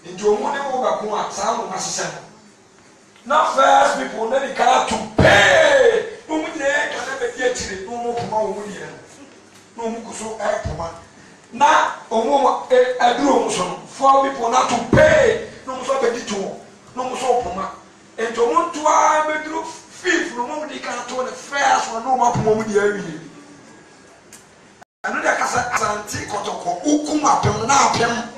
Into one over Kuma, some of us. Now, first people, then they cannot to pay. No, we can never get it. No more Puma, no Mukuso, Puma. Now, I do for people not to pay. No more so no more Puma. And to want to I do fifth, no more they can't turn the first one, no more Puma. Another Casanti Kotoko, Ukuma, Pem.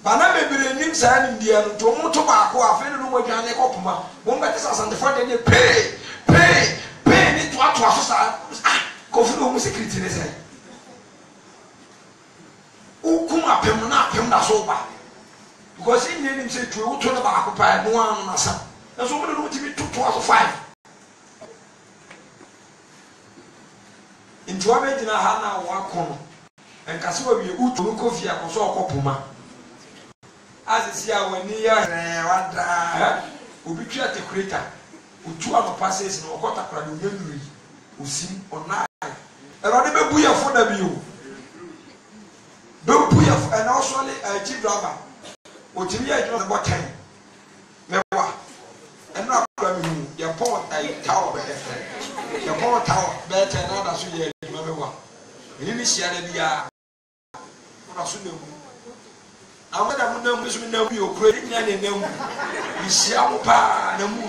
Bana bebere nim sa nim dia no to moto ba ko afi no mo dwan ne kopuma mo mbete sasante for de pay ni to aso sa ko fu no mo security ne say ukuma pem na so ba because in nim say to wo to na ba ko pa no an na sa na so mo no timi to aso 5 into abegina ha na wa ko en kase wa bi utu ko fi akoso okopuma as is here when you are ubi twa te creator utu am passes no okota kra do yemri usim ona erode be buya fo da bi o be buya fo and also a chief driver o timi ya jino bo 10 mewa eno akra mi hu ya pon tai tower be ya pon tower be 10 na da so ye mewa ni sia da bia na so na mu amada mu na mu so na mu okro ni na mu bisia mu pa na mu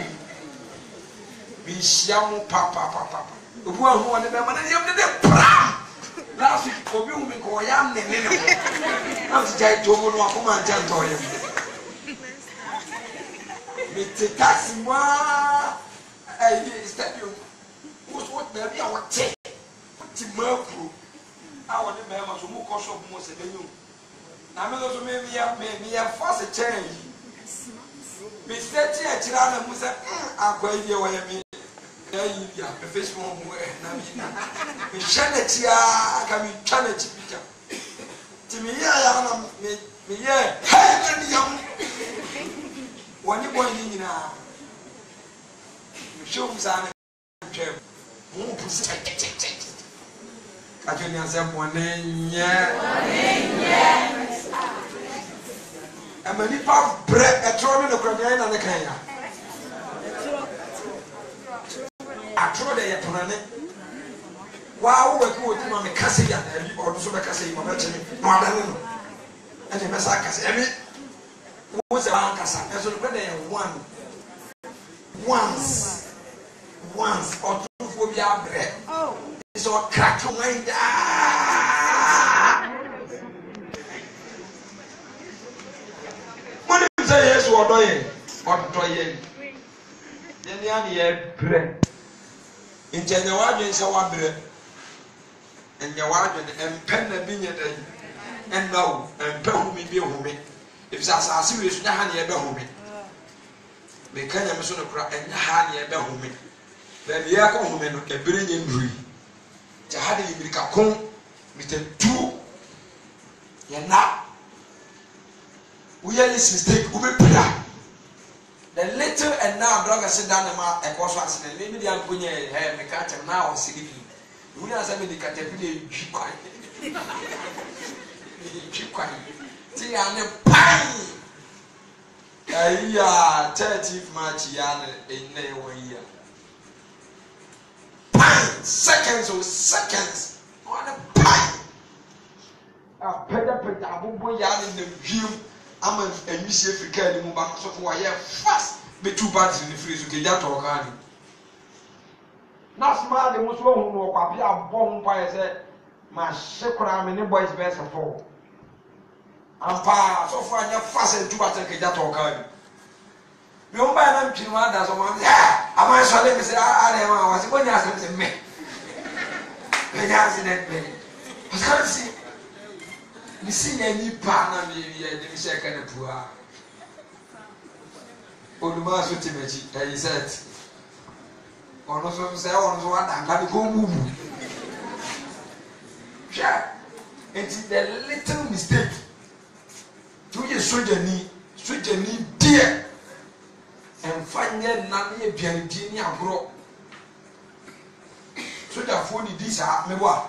bisia mu pa obu ahu wona be ma na yem de pram last week obi hu mi ko ya ne am ti jai to mo no akoma nja nto yem mi te taxi mo ai step you what be bia what ti makro a wona be ma so mu ko shop mo se benyu na me so me ya force change me set ya chira na mu se akwa ye wo ye me ya yi bia Facebook mo na me chane tia ka mi chane ti pita ti me ya na me ye hey ni yam woni boy ni na me show mu sa na twem mo pusi ajoni azembo nenye amani pa bre etro no kwanya na ne kan ya atro de yetonane wa wo weki wo tuma me kase ya na bi odo so be kase yi ma chemi no adane no ene me sa kase emi wo se ban kasa eso no kwede ye once odo fo bi abre so crack your mind money say yes odo ye yeni ani ye bre injenya wadwen se wa bre enya wadwen empen na bi nye dai ennawo empen hu mi bi hu mi ifisa asase we so nya ha ne ye be hu mi me kanya me so no kura enya ha ne ye be hu mi ba bi ya ko hu mi no e bre nye nduri jahade yibirika kon mitetu yana we are mistake ube prayer the little and now brother sit down ma e ko so asene maybe dey ankonye he me ka tem na o sigi we na say me dey ka tem dey twikwan ti ane pai aiya 30th March ya na ene won ya seconds on a pie a peda abubo ya ni wiem ama enwisi Africa ni mu ba so for ya fast be two battery ni free so ke ja to ka ni na smart de mo so hu no kwa bia bo hu pa ye ma shekura me ni boys best for ampa so for anya fast and two battery ke ja to ka ni me o ba na ntwi ma da so ma ama so le me se a le ma wa se ko nya se me accident me parce que si mi sinya ni pa na me ya de mi sheka na pua oduma so timeji I said ono so se ono so ada ga ko mubu sha it's the little mistake to ye soja ni dear and fanya na me bian di ni agro soja fo ni di sa me wa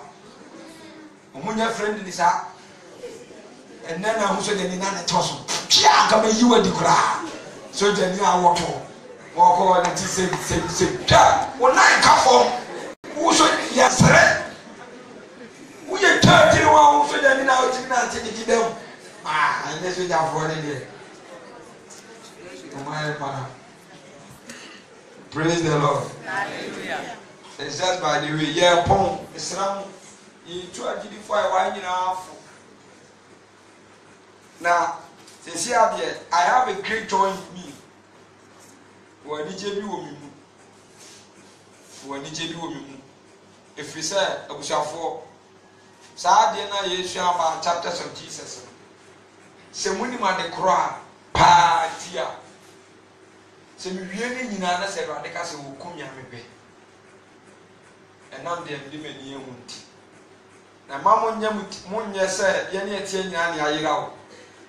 omunya friend ni sa and then I was in the Nana Tosso. Yeah, come you were the crowd. So then you are walking. Walk on and say, when I come home, who should yes, sir? We are 31 for them now to take them. Ah, and this is our one day. Praise the Lord. Hallelujah. It's just by the way, yeah, pong, it's around. You try to define why you know. Now, since I have a great joy in me. When you be woman, when you be woman, if we say, I was for Sardina, you shall have chapters of Jesus. Say, when you might the cry, Patia. Say, we really in another said, I can't will come here, maybe. And I'm the demon you want. Now, Mamma Munya said, Yanni, I go.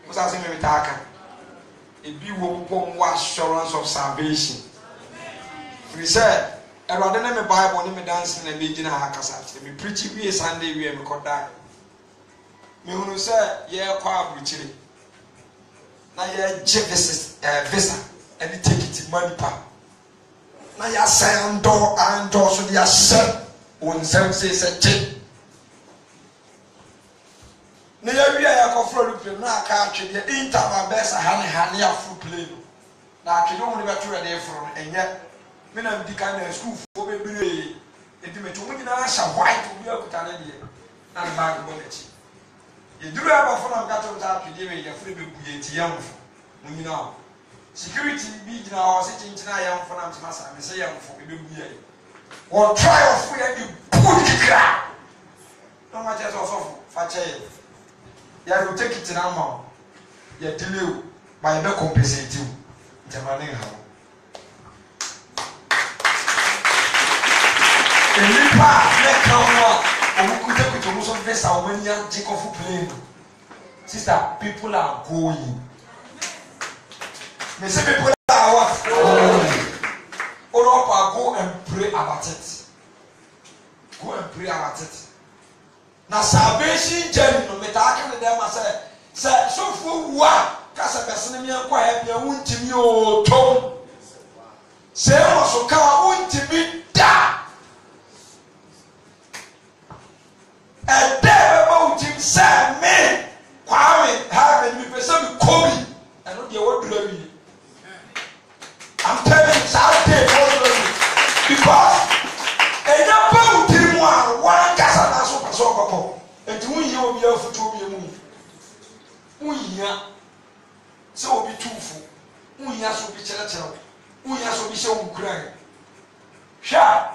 Was asking me to talk. It be one assurance of salvation. We said, I rather than a Bible, me dancing and being a hackasat. Me preaching be a Sunday, we am caught down. Me who said, yeah, quite preaching. Now, yeah, visa, and you take it in money pa. Now, you say, and door, so you say, when some says a check. Na ya wi ya ko fro plane na aka atwe de interval best hani ya fro plane na atwe no ni beto de fro enye me na mdi kan na school fo be bire edi me to mo nyina sha white obi akuta na de na bag bonnet ye duru aba fo na ka to ta atwe de me ya fro be buye ti yam fo mo nyina security bi gina o se chinchina yam fo na masa me se yam fo be buye wo try of we and you put the crap no ma just of fa che. Yeah, you take it in our mouth. You delay by not compensate you. Jamani how? The lipa make come one. We could take it to most of this. Our when you take off plane, sister, people are going. Me say people are what? Go and pray about it. Go and pray about it. Na salvation journey no metaka ne dem say so for wa kasa person me enko ha bia wuntimi o tom say mo so ka wuntimi da e dey ba wuntimi say me kwa me ha me person me kobi and no dey what do we I'm telling you Saturday because enya ba wuntimi wa kasa na so papa enti wunyi obi afutu obi emu wunya se obi tufu wunya so bi chere wunya so bi se wunkran sha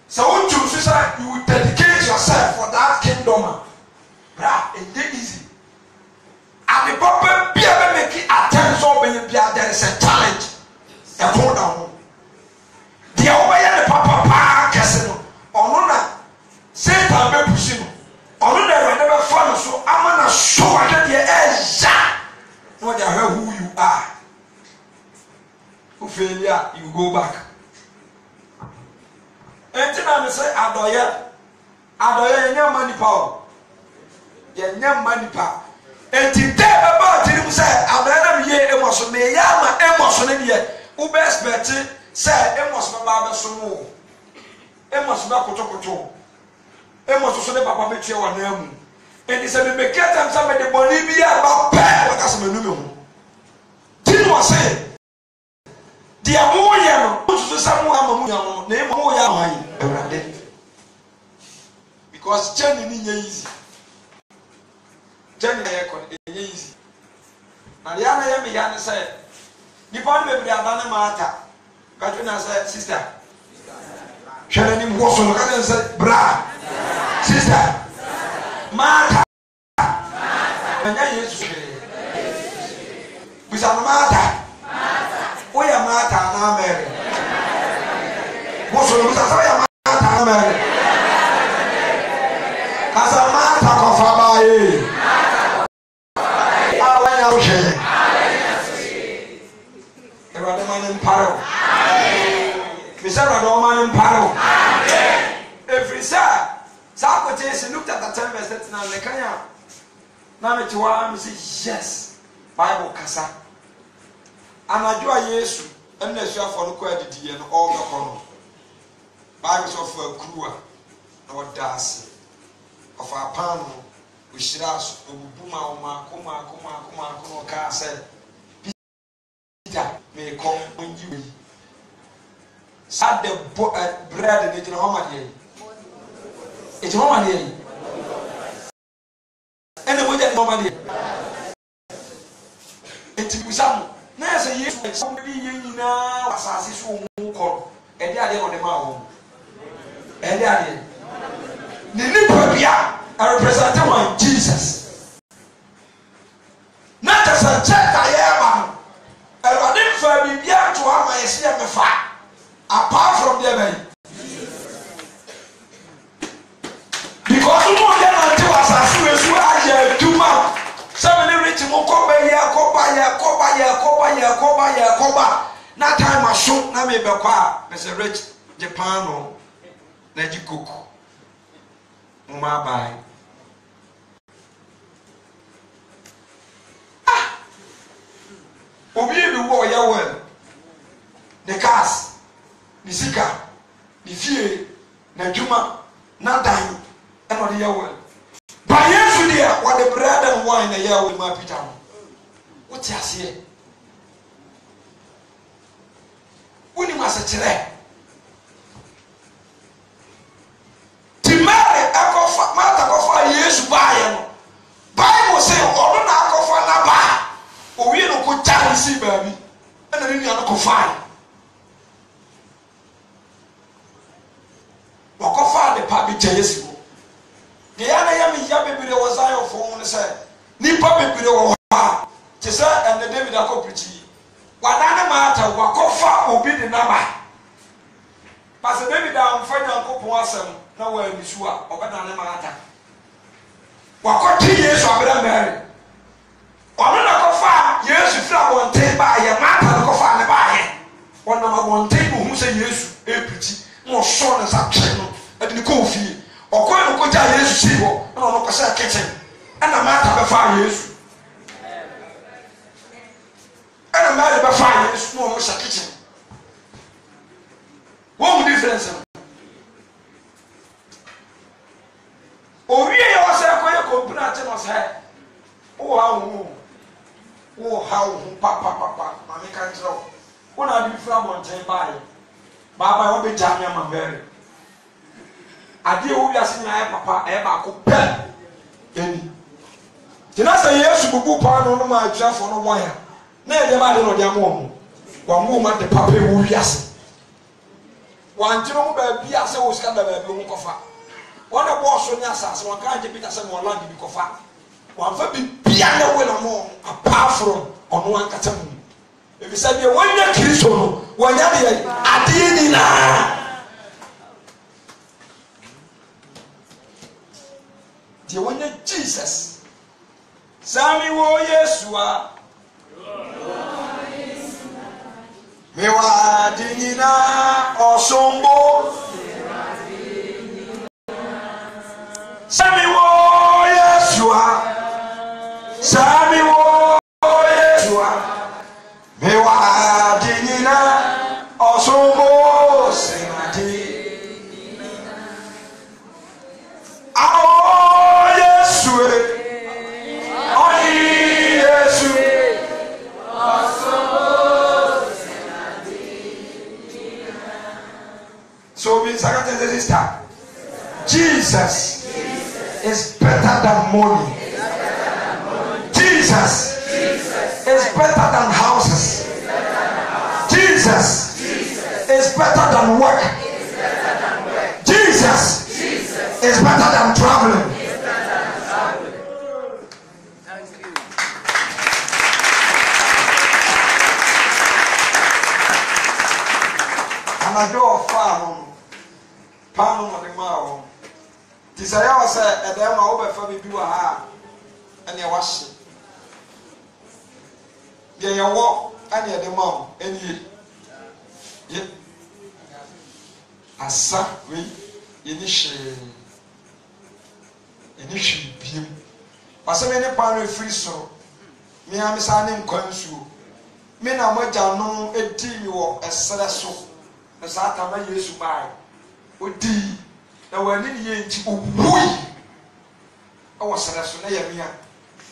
so won choose say you dedicate yourself for that kingdom bra it dey easy and the papa be able make attention when you be there is a challenge e go down the obey the papa pa kese no ono na Satan be pushing. Onu da never follow so amana show that the eja. No they hear who you are. Who failure you go back. Entina me say adoye nya mani power. Ye nya mani power. Enti dey about him say adoye na me emoso me ya ma emoso ne de. Who be expect say emoso ba be so mo. Emoso ba kotokoto. Emo so ne papa metie wa na mu eni se me make time some de boni bi aba pe waka se menu me ho tin wa se dia mo ye no so samu ama mu ya no na mo ya han ewrade because journey ni nya easy journey na ye ko nya easy na ya na ye me ya ne se ni pa ne be bri aba na mata ka tu na se sister share ni mo so no ka ne se bra sister Martha anya Yesu bisa Martha oya Martha na Mary boso bisa sa ya Martha na Mary kasa Martha ko fa bae awa ya uche Ewade manen paro bisa Ewade manen paro every sir Sakote looked at the 10 verse 39 Lekanya. na me tiwa me say yes Bible kasa anadwo a Yesu na asuafo no kwa didi no all the kono Bible so for kruwa na wadase of our pan ushiraso obubuma oma ka say Peter me come onyi sad the bread ni jina homa dey e homa dey ene mo dey homa dey etibusamu na say Yesu somebody nyina wasase so mu ko e dey ade on the ma wo e dey ade ni nipa bia I represent one Jesus. Not as a check I am. I didn't for me to have my CMFA. Apart from the baby. Because you know them until as I see you are 2 months. Somebody rich Mokoba, Yakoba. Not time I shoot, na me Bakwa, Mr. Rich Japano, Najikuku. Uma bye. Obi bi wo ya well the cars the sika the fie na dwuma na dan e no de ya well ba Yesu dia what the bread and wine na ya well ma Peter no what ya se uni ma se kire timare akofa mata kofa Yesu ba ye no Bible say odo na akofa na ba owie no ko jan si baby ena ni anu ko fine wako fa de pa bi jeyesi wo de ya na ya mi ya bebire wo Zion fo ne say ni pa bebire wo ha te say en David akoprichi wadane mata wako fa obi de na ba pas David am fa Nyankopon asem na wa ni su a obedane mata wako ti Yesu abira Mary Ono na kofa Yesu fra wonten ba ye mata na kofa ne ba ye wona ma wonten mo hu se Yesu epriti mo so na sa twe no adini ko fie okon no ko ja Yesu si ho na ono ko sa kitchen ana mata be fa Yesu ana ma be fa Yesu no mo sa kitchen what difference o wie ye o se ko ye ko bra che no se o ha wo oh how papa mama can tell when I be from mountain by baba wo be jam ya mambere ade wo ya sin ya papa e ba ko pe eni tina say Yesu bubu pa no no ma atwafo no wan ya na e de ba de no de amo wa mo ma de papa wo wiase wan tiro mo ba bia se wo ska da ba bi wo kofa wona bo so ni asase wan kan je Peter se mo land bi kofa wan fa bi bia na we na mo apart from ono an kata mu e bi sa bi wonya Kristo no wonya de ade ni na de wonya Jesus sami wo Yesu a me wa de ni na osombo sami wo Yesu a sami wo Yesu a me wa de ni na osombo semati ao Yesu oni Yesu osombo semati so be second sister Jesus is better than money. Jesus is better than houses. Jesus is better than work. Jesus is better than traveling. And I do a farm. Palm of the mouth. Desire was a damn over for me, you are and your wash. Yeah, your walk and your demand, and ye. As some we initially beam Waseme ne pa no free so. Me amisa ne nkwansuo. Me na mogya no edi mi wo esere so. Na Satan na Yesu bai. Odi na wani ne ye nti owui. Awo sere so na ye me a.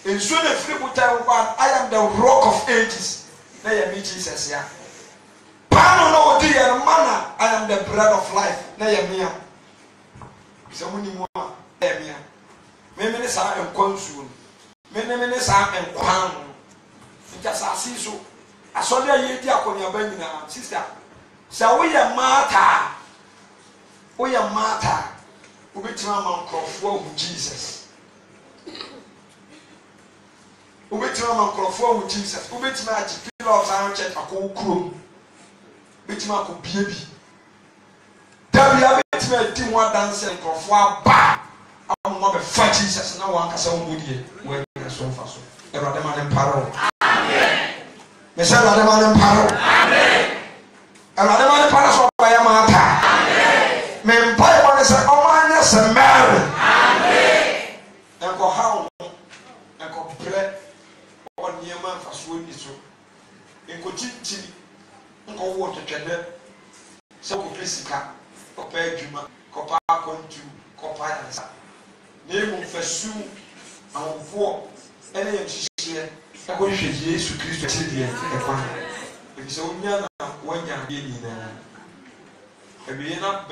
Ensuo na free butan one, I am the rock of ages. Na ye me Jesus ya. Pano no odi ye mana, I am the bread of life. Na ye me a. So muni mo a ye me a. Me ne sa nkwansuo. Me ne sa nkwan. Just as so. Asole ye di akonya ba nyina sister. Sa wo ye mata. Wo ye mata. Wo betima man krofo hu Jesus. Wo betima man krofo hu Jesus. Wo betima agi pillar of Zion church akokuro. Betima ko biebi. Dabi a betima di ho dance krofo aba. Ammo be fa Jesus na wo ankasa wo modie. Wo e so fa so. Erode ma ne paro. Amen. Mesha Erode ma ne paro. Amen. Erode ma ne paro so ba ya mata. Amen. Me mpai mo ne se o ma nya se Mary. Amen. Enko hawo, enko bre o niema fa so ni so. Enko titiri. Enko wo tetwede. Se ko pesika, ko pa adwuma, ko pa kontu, ko pa yansa. Nemu fasu awofo ene yem hihie ko hwehwe Yesu Kristo tidie e kwa e se onya na wanya ye ni na e bi na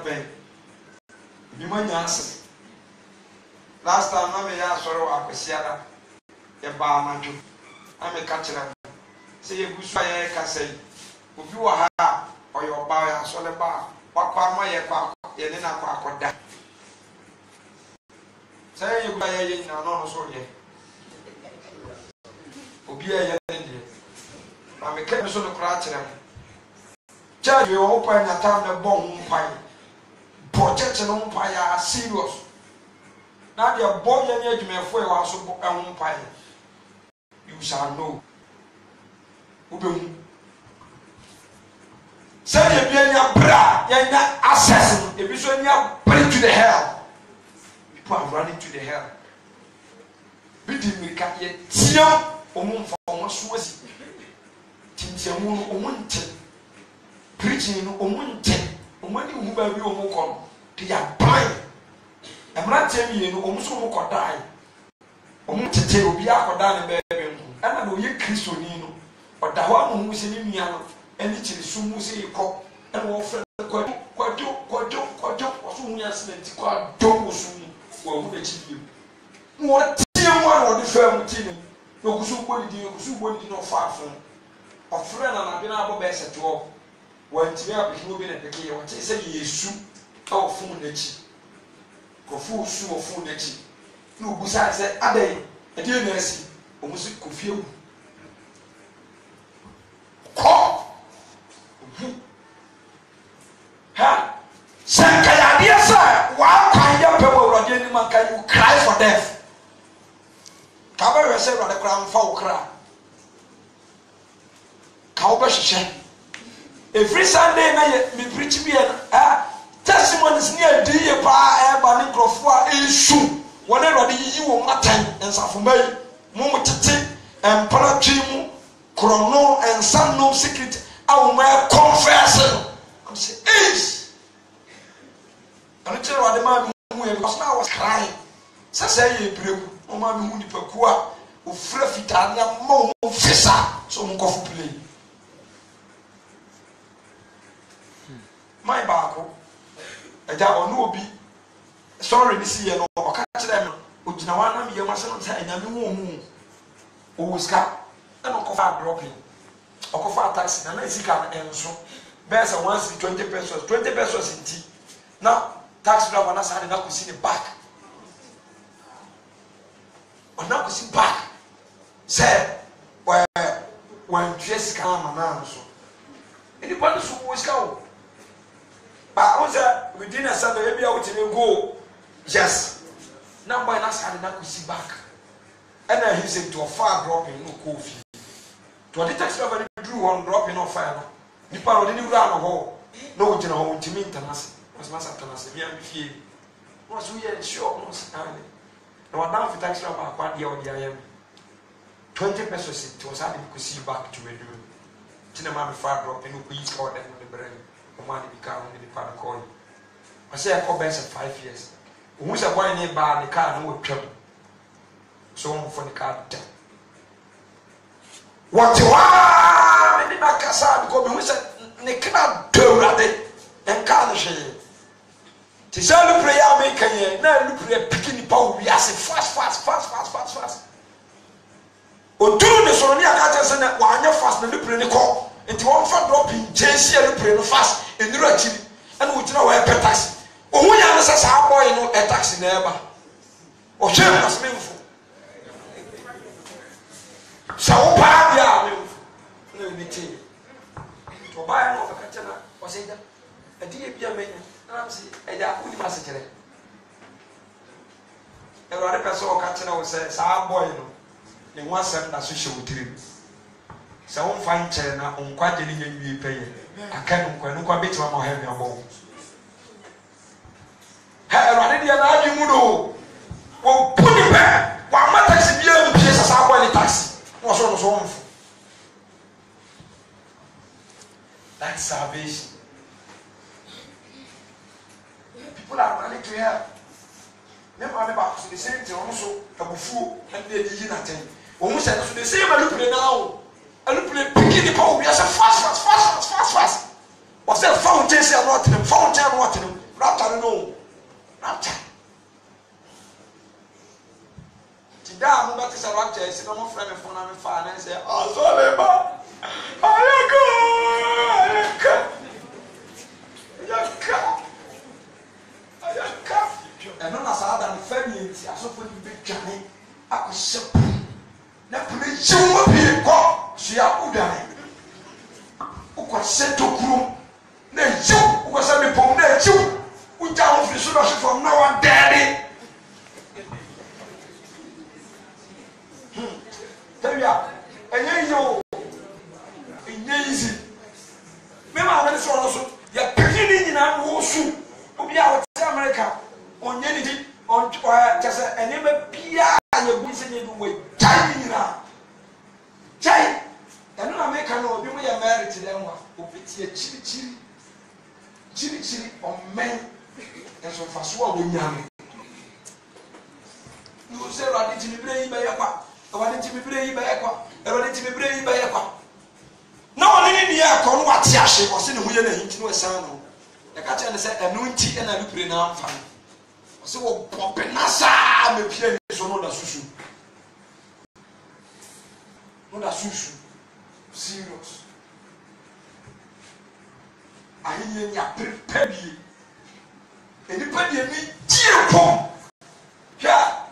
ben bi manya ase last time na me ya soro akwesiada e ba manjo ame ka kira se ye busu aye ka sei obi wo ha oyo ba ya so le ba wakwa ma ye kwa ye ne na kwa akoda say you buy ye na no so ye obi ye ndi ma me ke so no kra kire charge we wo pa na tam na bo hu pai project no pai ya serious na de bo ye ne adwumefo e wa so bo hu pai you shall know ube say ye bia nya bra ye nya access e bi so nya bring to the hell. People are running to the hell. Bidi mika ye tiam omumfa omosuosi. Tintiamu no omunte. Preaching no omunte. Omani hu ba bi omukon. They are blind. Emra temi no omuso omukodai. Omutete obi akoda ne bebe nku. Ana no ye Kristoni no. Oda ho amu se ni nua no. Eni chiri sumu se ikọ. Ena wo fre kwajo oso hu accident kwa do osumu. Wo hu de chibiem. Mo tie mo na odi fa mu ti ni. No kusu bodi no fa afun. Ofre na bi na abo be seto. Wantimi abihimo bi na peke ye wote se Yesu ka ofun na chi. Kofu su ofun na chi. No busa se adai e dey na asi. Omusi kofie wu. Ko. Ha? Sankaya dia sa wa kan ya pewo Urade ni man can you cry for death. Ka ba we se Urade kra mfa wo kra. Ka wo ba hwehwe. Every Sunday na me preach bi na testimonies ni adiye pa e ba ni krofo a ensu. Wona Urade yiyi wo matan ensafomai mo motete empara twimu krono ensam secret awu ma confess. I'm saying hey. I don't tell what the man who because now I was crying. Say you break, no man who the Pekua, who Frefitania, Mo Fissa, so Munkofu play. My barco, a down no be sorry, this year, or catch them, Ujinawana, Yamasan, and a moon who was cut, and Okofa dropping, Okofa taxi, and Mexican, and so. Bears are once 20 pesos in tea. Now, tax driver na sa na ko see the back. Ona ko see back. Say when dress come na so. Anybody so was go. But on say within a Sunday maybe I will go. Yes. Now boy na sa na ko see back. And he said to a far dropping no coffee. To the tax driver drew one dropping on fire. Nipa ro ni wura no ho. No gina ho ntimi ntanase. Mas tanase bia mfie. was we are sure no standing. No, I don't tax about what the idea 20 pesos it was having to see back to a room. Cinema far drop in the east or the brain. Money become in the part coin. I say I call best 5 years. Who's a boy near bar the car no trouble. So for the car. What you are in the Casa because we said Nickna do rather and can't share. To sell the prayer maker, now look at picking the power. We are fast. O do the Sonia Gatas and one your fast and the pretty call. And one for dropping JC and the pretty fast in the rachel and we know where pet taxi. Or when you says how boy no a taxi never. Or shame us meaningful. So, Pabia, no, me too. To buy an overcatcher was it a dear man. I'm saying, I would message it. A rather person catching our says, our boy, in one certain association with him. So, I find China on quite a million pay. I can't quite bit one more heavy above. Hey, rather than argue, well, put it back. One more taxi, the place as our boy taxi. What's on the home? That's salvation. People are running to help. Never about the same thing also a fool and they did nothing. Almost the same I look now. I look picking the power. Yes, fast. Was that fountain? I'm not in them. Fountain, I'm not in them. Raptor, no. Raptor. Today, I'm about to say, Raptor, I said, I'm a friend of mine, and I say, oh, sorry, but and on as other family, I saw for you big Johnny. I could ship. Now, please, you will be caught. She are Udane. Who could send to groom? Then you, who was a people, then you, who down for the solution from now on, daddy. Tell you, and you, easy. Remember, I went also, you're beginning in our washroom. We are America. On unity, on just a name of Pia, and you're busy with China. China, and no American will be married to them. Will be chili on men, and so fast what we young. You say, I need to be brave by a quack, I need to be brave by a quack, I need to be brave by a quack. No one in the air con what Yashi was in the wheel and into a sound. The catcher said, a noonty and a loop now fine. So, Pompenasa, me pia so no da susu. No da susu. Serious. I hear ya prepare me. And the party me dear pom. Yeah.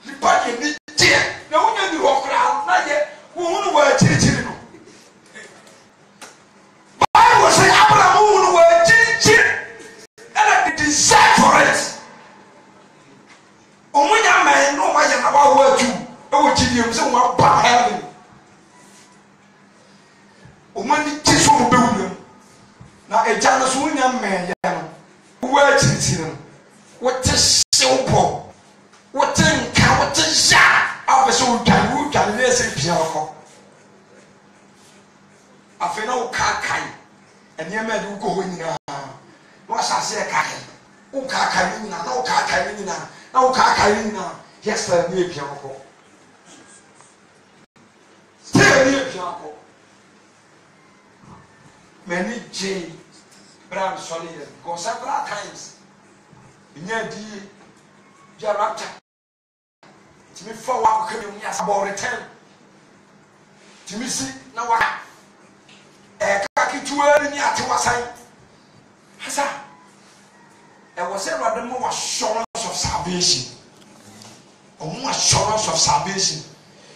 The party me dear. Now when you walk around, not yet, who were chili no. I was saying, Abraham, who were chili, and I desire for it. Oh, when you man, no matter about what you, oh, you say, what bad heaven. Oh, when you teach from building. Now, a Janus William man, what is him? What is simple? What is that? I was so done, who can listen to your I feel no caca, and your man will go in now. What's I say, caca? Oh, caca, no caca, no caca, yes, sir, near Piano. Still near Piano. Many J. Bram solid, go several times. Near D. Jarapta. To me, for what could you ask about return? To me, see, now what? A khaki to earn at was I. Hasa. There was a rather more assurance of salvation. Or more assurance of salvation.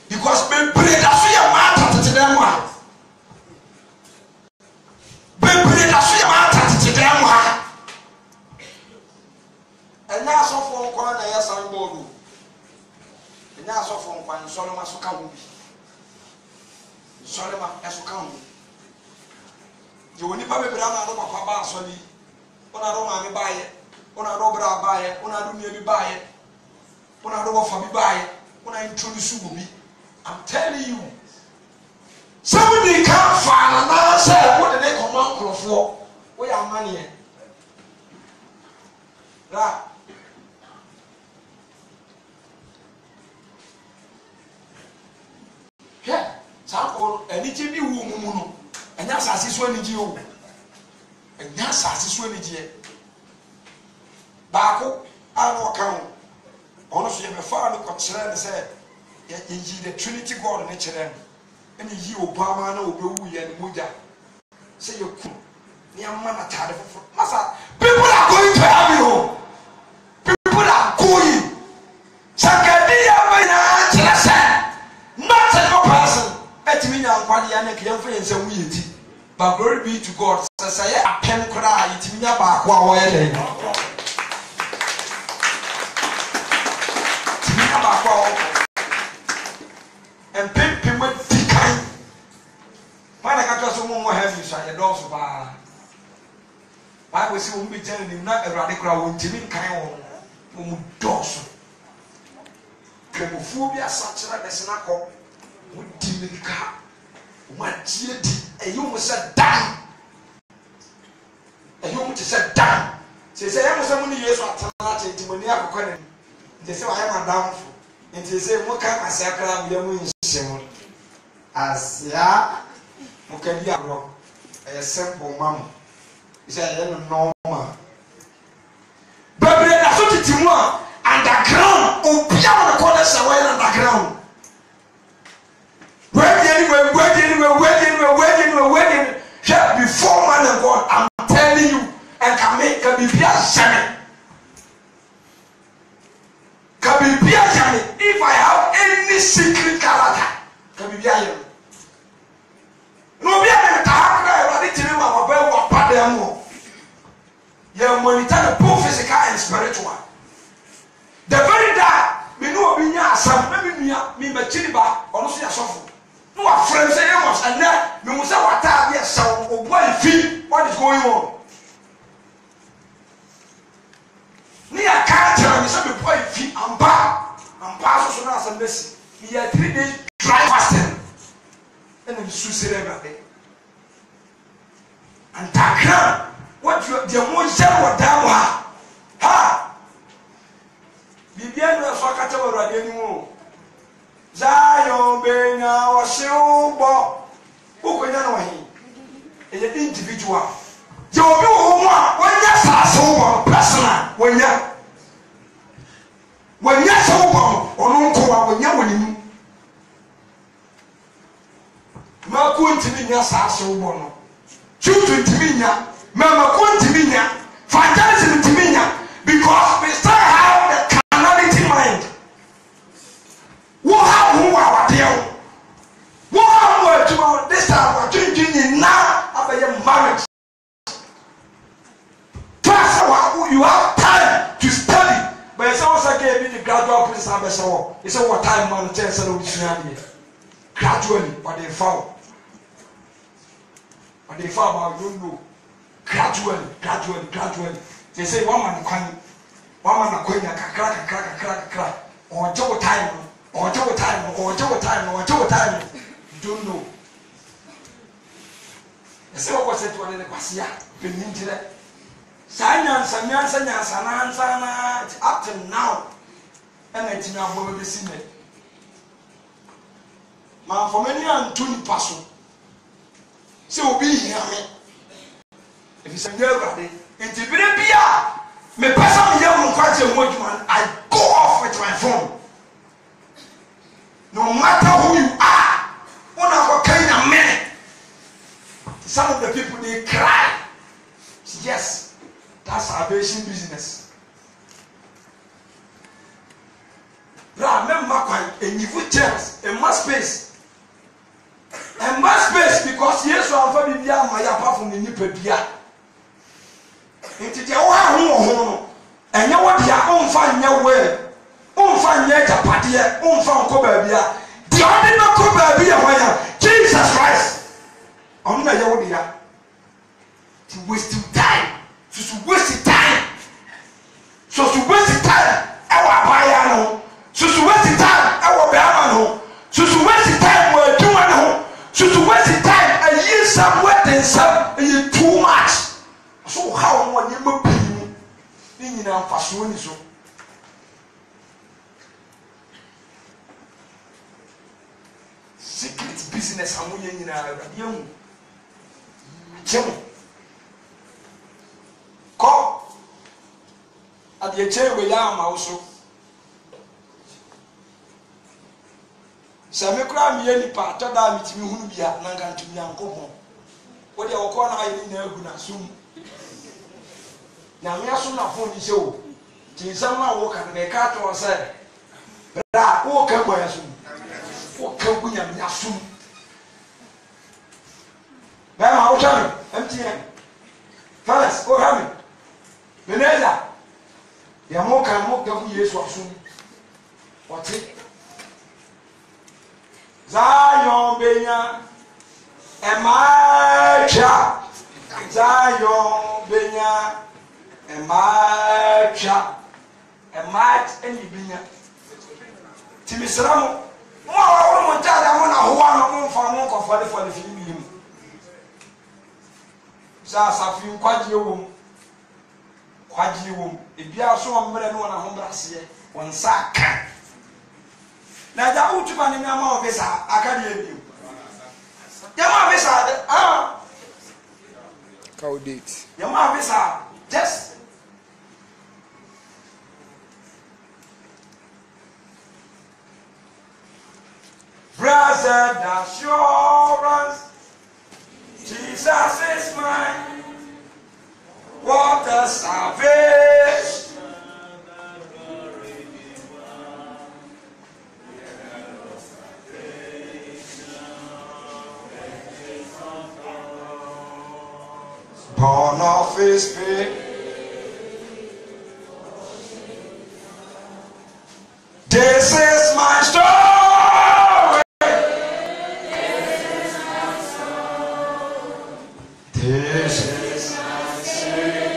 Because we pray that we are matter to them one. We pray that we are matter to them one. And now so for one, I have some board. And now so for one, Solomon so come. Solomon as come. You will never be brown out of a solid. When I don't want to buy it. Una robra baye, una dumie bi baye, una robo fa bi baye, una introduce bi. I'm telling you. Somebody can't find an answer. What they command for? We are money. Right. Yeah. Some anything be woman. And that's as is when you. And that's as is when you. Bako, I know account. Honestly, my father considered and said, the Trinity God in nature. And you, Obama, no, Obi and Muja. Say you cool. Near Manatad. People are going to have you. People are going. Sakadia, not a person. At me now, Padiana, Kianfriends and Weety. But glory be to God. Says I can cry. It's me about one way. And pimping with the kind. When I got to some more heavy, so I don't survive. I was won't be telling him not a radical when Jimmy kind of dorsal. Chemophobia, such a snack with Jimmy car. What you did, a human said, damn. A human said, damn. She said, I was so many years after to when you have a question. They say, I am a downfall. And they say, what kind of sacral you as ya, Mukadia, a simple mamma. He said, I am normal. But that's what it's more underground, or beyond the corners away underground. Wedding. Here before man and God, I'm telling you, and can be Shame. If I have any secret character, can be behind. No, we are not ready to remember what Padamo. You monitor both physical and spiritual. The very day, we know we are some, maybe me, Machiniba, or no, suffer. No, our friends say, and then we must have what time, yes, so what feel what is going on. Near cancer, we said, boy, feet and back. And pass on us and this. We are 3 days dry fasting. And then suicide every day. And Takran, what you the most what down ha? Bibian was for Catawara anymore. Zion Bena or Silbo. Who can know him? Is an individual. You know when you're so personal, when you're so on when you're winning. Marco Timinia Sasso Bono. Children Timinia, Mamma Quantiminia, Fantasy Timinia, because we still have the carnality mind. What are there? What are this time? We're drinking now after your marriage. You have time to study, but it's also gave me the gradual principle. It's what time man tells us gradually, but they found. But they found out, you don't know. Gradually. They say one man can, crack, or job time. You don't know. They say what was it when they pass here? Up to now, and it's now going to see me. Man, for many and 20 person. So be here. If it's a year ready, it's a very beer. Me person young quite a much man. I go off with my phone. No matter who you are, one of a kind of man. Some of the people they cry. Yes. That's salvation business. Remember, and you put chairs in my space. And my space because yes, I'm for the beer, my apart from the Nippedia. Into the home, and you want your own find your way. Own find your patia, own found Cobabia. The ordinary Cobabia, Jesus Christ. I'm not your to waste time. To waste time. nyina mfaso ni so secret business amoye nyina awurade ahu chemo ko ade chewe ya ma wo so same kura mi ye nipa to da mi timi hunu bia na nka ntumi ankopon wo de wo ko na ayi na agu na sum na me aso na phone ni se o ti nsam na wo ka na ka to se ra wo ka gbo ya sum wo ka gu nya nya sum ba ma wo tani MTN Fellas o ha mi meneza ya mo ka mo ga fu Yesu asum wote Zion benya emacha Zion benya emacha emat eni benya timisramo mo wa mo tada mo na ho wa mo fa mo ko fa le fi mi mu sa fi kwaje wo ebia so mo mre no na ho brase won sa ka na da utuma ni ma ofisa akade ebi ya ma ofisa cow date ya ma ofisa just blessed assurance Jesus is mine what a salvation born of his spirit. This is my story. This is my Savior.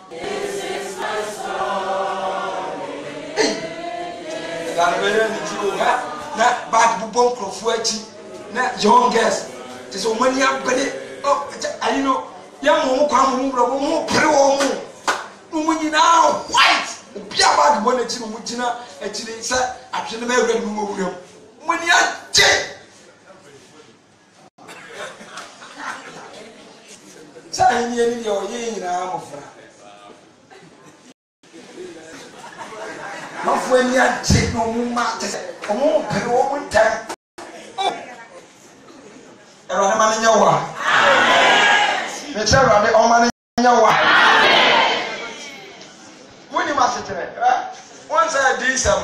This is my story. Na bad bubon crofo achi na youngest this omani abede oh I know ya mo kwa mo bro mo pre wo mo nyina white obi abag bo na chi mo gina achi se atwe na mawura mu mawura mo ni ache sa enye ni yo ye nyina mo fra no fo ni ache no mo ma tese omo pre wo mo ntan Erade mane nya wa amen me chere erade o mane nya wa amen woni ma setere won say di sam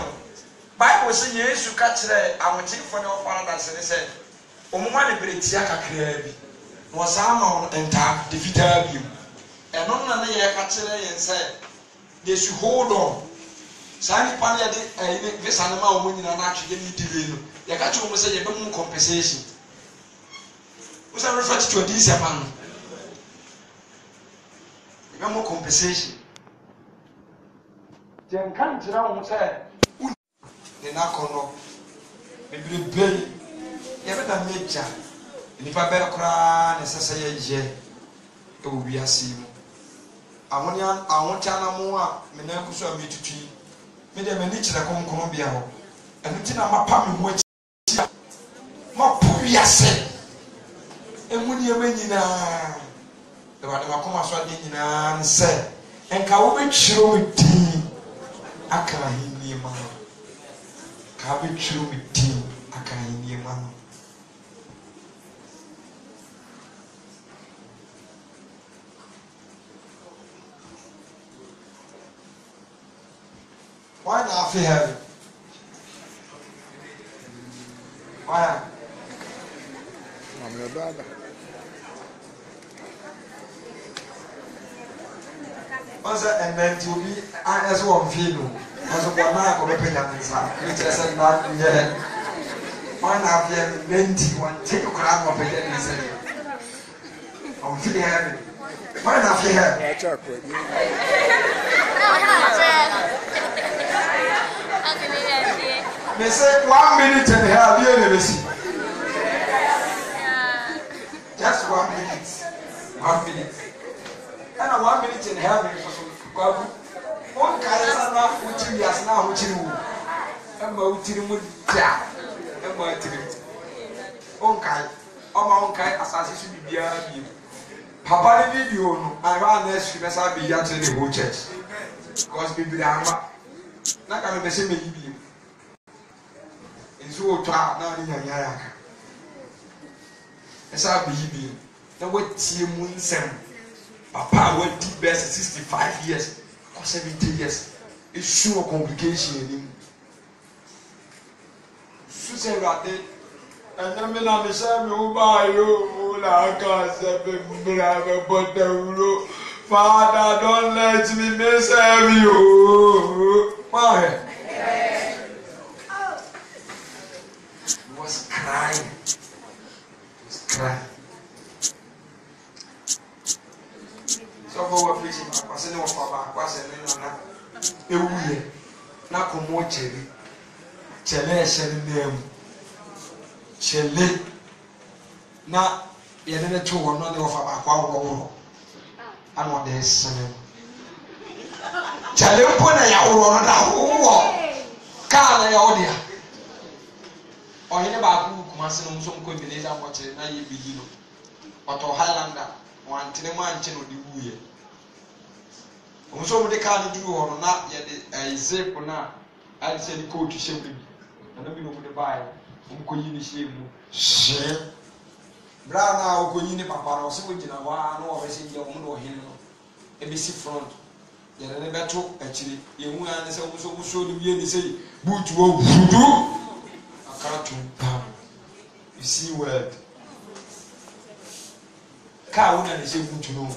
Bible say Yesu ka kire awotifo ne ofara da se se omuma de bretia kakra bi no sa ma on enta de fitaa bi eno na ne ye ka kire yen say they should hold on sani pan ya de visa na ma o nyina na atwe ni diwe no ye ka kire mo say ye be mu compensation we say refer to this man ye be mu compensation jen kan jira wo say de na kono bebrebe ye be da meja nipa bere kora ne sese ye je e wo wiase mu awontia na mo a me na kuso a metutui me de me ni kire konkono bia ho enu ti na mapa me ho achi ma pu wiase emu ni e nyina e wa de makoma so ade nyina nse enka wo be chiro me din aka hinni ma ka be chiro me din aka hinni ma why not feel heavy? Why? I'm your brother. What's that? And then to be as one feel. As a one man could be paying inside. Which I said not yet. Why not feel 91? Take a crowd of it and say, I'm feeling heavy. Why not feel heavy? They say 1 minute and a half, you never see. 1 minute. And a 1 minute in heaven for one kind of which is now which you and Moutimu Jack and Moutimu. Onkai, Omonkai, assassin be behind you. Papa, the video, I ran this because I be yet in the whole church. Because people are not going to see me. It's all talk now in Yayaka. As I be the way Tim Winsome. Papa went deep best 65 years or 70 years. It's sure complication in him. Susan Ratted, and then I'm a Samuel by you, like I said, but the Father, don't let me miss you. Why? He was crying. He was crying. So for preaching, I was in Papa, was in a way. Now come more cherry. Chele shall name. Chele. Now, you didn't two or none of our and what they say. Chele put a yaw. Car, the audio. Or in about who Massimo some combination of what you be, but or Highlander. One Tineman channel the woo. Also, they can't do or not yet a zip or not. I said the coat to shame me. And I know the buy. Umcoini shame. Shame. Brown now, Coini Papa, or so in a one or a single woman or him. ABC front. Yet a better actually. You want to also show the way they say, boot will do. I can't do. You see word. Car wouldn't is able to know.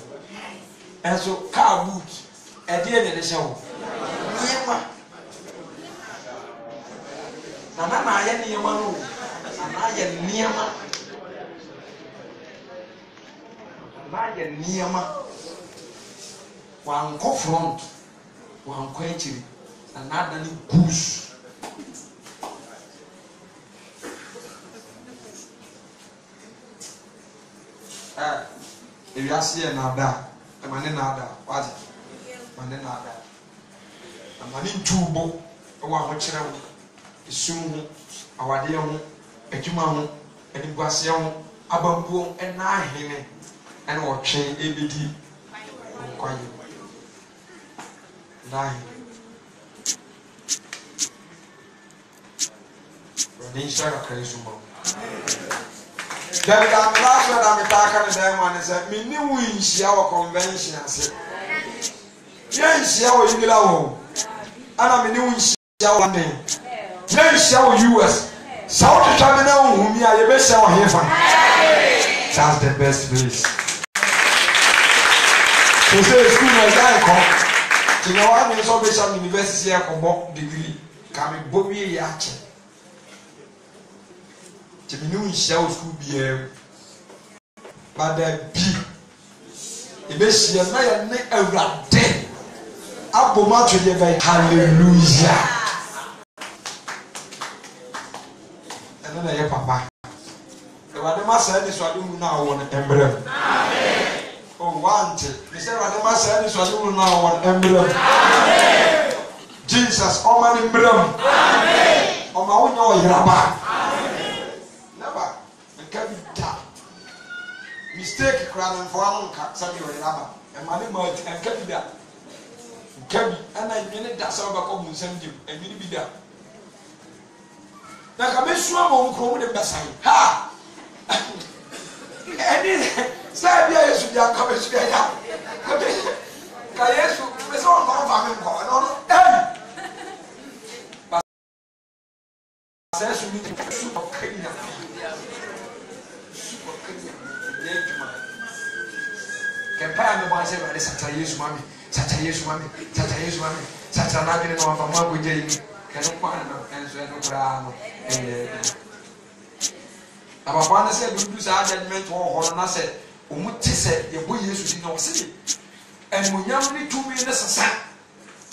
And so car boot at the end of the show. Nana I am near one, and I am near my. I am near my. One co-front, one quenching, another goose. If you see another, a man another, what? Man another. A man in tubo, a one which is soon our dear, a human, and it was young, a bamboo, and nine, and what chain ABD. Quiet. 9. Running share a crazy woman. Then the last one I'm talking to them and said, "Me new in our convention." I said, "Yes, our England, and I'm new in our London. Yes, our US, South China, whom I best our heaven. That's the best place." So say school was I come. You know, I'm in some university here for degree. Coming Bobby Yachi. Jimmy in shell school be but the B. If it's your man, a rat dead. Apple match with you by hallelujah. And then I hear Papa. The Radema said this one now want to emblem. Oh, wanted. Mr. Radema said this one now want emblem. Jesus, oh man, emblem. Oh my own, no, Rabba. Mistake crown and for one Samuel Rabba and Money Mount and Kabida. Kabi and I mean that some back of send you and you be there. Now, come in, swam on Chrome the best. Ha! And this Sabia is to your coming together. Kayesu, Miss All Farm going on. But says you need to super clean up. Super clean. Kempaya me boy say by this Yesu mami, Sacha Yesu mami, Sacha Yesu mami, Sacha na gine no mama go je yi. Kenu kwa na enso eno kura no. Ababa na say do sa judgment wo ho na say omu ti say ye boy Yesu di na o say. Enmunyam ni tumi ne sesa.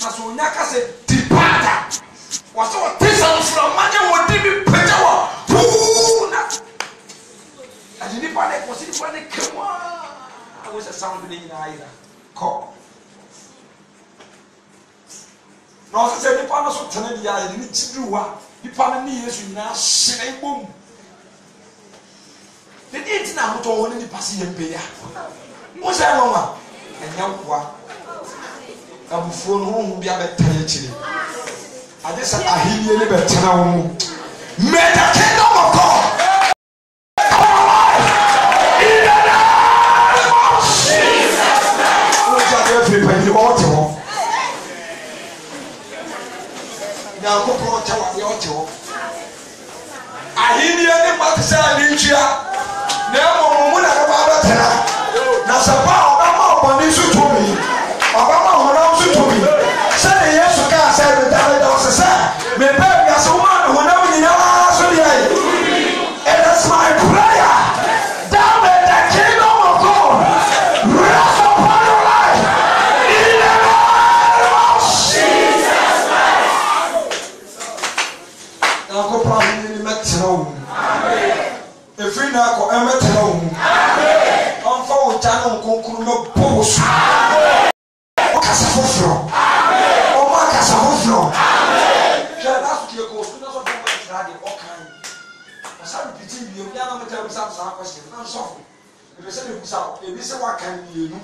Na so onya ka say depart. Wa so o ti sa from manya wo di bi peja wo. Na. Ajini pa ne ko si pa ne kemwa. I was a sound in either. Call. No, I said, the partners of Tennessee, I didn't do what. The partner is now saying, boom. The didn't know to own any passing pay. What's that woman? And now what? I'm full home, be a better. I just said, I hear you a better now. May the kingdom of God. Everybody, all now, go for the auto. I hear you any Pakistan in Chia. Never woman about that. Now, Sabah, Obama, Bonisu to me. Obama, Horasu to me. Say yes, you can't say the Dallas. May baby as a woman who never in our Sunday. And that's my prayer. Down in the kingdom of God. Rest upon your life. In the name of Jesus Christ. Now go probably in the metro. If we now go a metro. I'm for Channel Conclude Post. Casafofro. Oh, my Casafofro. That's your course. That's what I'm trying to do. I started pitching you. I'm going to tell you some question. I'm sorry. If you say you saw, if you say what can you do?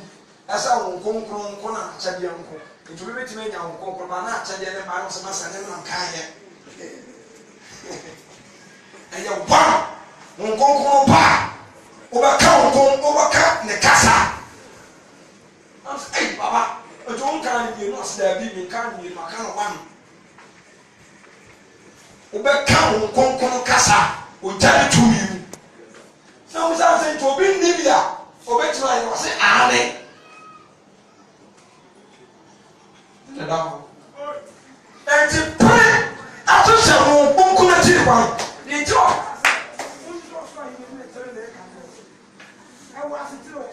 As I won't come from Kona Chadianko. It will be to me now, Concomana, Chadian, and I was a master and Kaya. And you're one. Won't come from overcome the casa. I'm saying, Baba, I don't can't be not there, be can't be my kind of one. Overcome Concon Casa will tell it to you. Now, I say to be Libya, or better, I was saying, Arne. And to pray, I just said, oh, the job.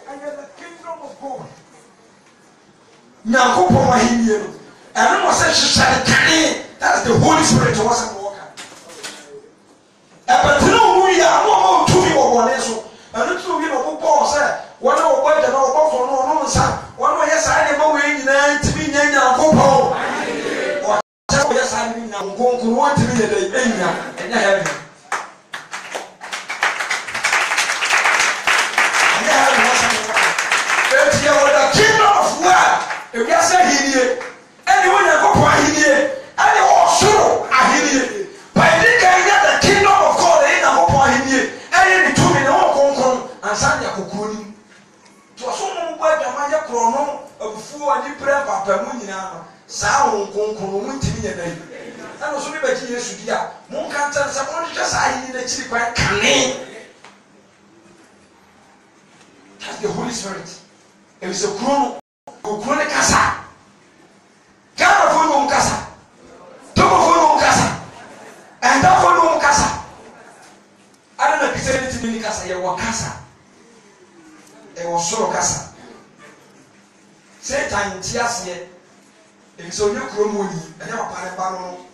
I am the kingdom of God. Now, go for my here. And I was saying, that's the Holy Spirit who wasn't walking. But no, we are more to be one. And it's to be a Paul said, one of what and all for no son. One way, yes, I am away to be named Paul. Yes, I mean, I'm going to want to be a day and I have him. The kingdom of God. If you say here, anyone that go for here, and you also are here. By the kingdom of God, they don't go for here. And you told me, no one and Sanya Kukuni. To a son who went to Maya Chrono before I pray for Pamunina, Sound Concon to me a day. And also, maybe Jesus should hear. Monk and someone just I need a chip by Kane. That's the Holy Spirit. It is a chrono, casa. Gather for no casa. Double for no casa. And that for no casa. I don't know if it's anything in casa. You want casa. It was solo casa. Satan, Tias, it is only chromo, and never parabano.